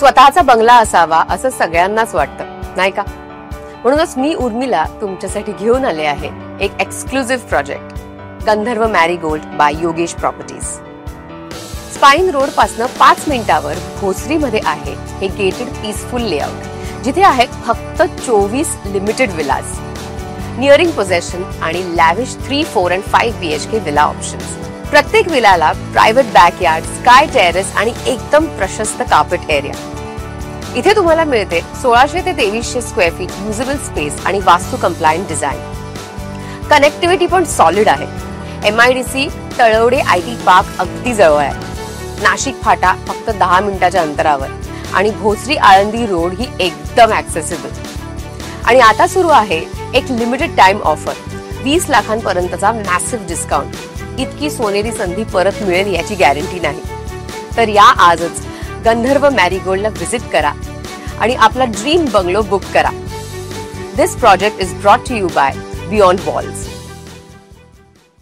स्वतःचा बंगला असावा असं सगळ्यांनाच वाटतं, नाही का? म्हणूनच मी उर्मिला तुमच्यासाठी घेऊन आले आहे एक exclusive project, Gandharva marigold by Yogesh properties. Spine road पासनं 5 मिनिटावर भोसरीमध्ये आहे हे गेटेड पीसफुल लेआउट, जिथे आहेत फक्त 24 लिमिटेड विलाज, नियरिंग पोझेशन आणि lavish 3, 4 and 5 BHK villa options. प्रत्येक विलाला प्रायव्हेट बॅकयार्ड, स्काय टेरेस आणि एकदम प्रशस्त कार्पेट एरिया. इथे तुम्हाला मिळते 1600 ते 2300 स्क्वेअर फीट युजेबल स्पेस आणि वास्तू कंप्लायंट डिझाईन. कनेक्टिव्हिटी पण सॉलिड आहे. MIDC तळवडे IT पार्क अगदी जवळ आहे. नाशिक फाटा फक्त 10 मिनिटाच्या अंतरावर आणि भोसरी आळंदी रोड ही एकदम ऍक्सेसिबल. आणि आता सुरू आहे एक लिमिटेड टाइम ऑफर, 20 लाखांपर्यंतचा मॅसिव्ह डिस्काउंट. इतकी सोनेरी संधी परत मिळेल याची गॅरंटी नाही. तर या आजच गंधर्व मॅरीगोल्डला व्हिजिट करा आणि आपला ड्रीम बंगलो बुक करा. This project is brought to you by beyond walls.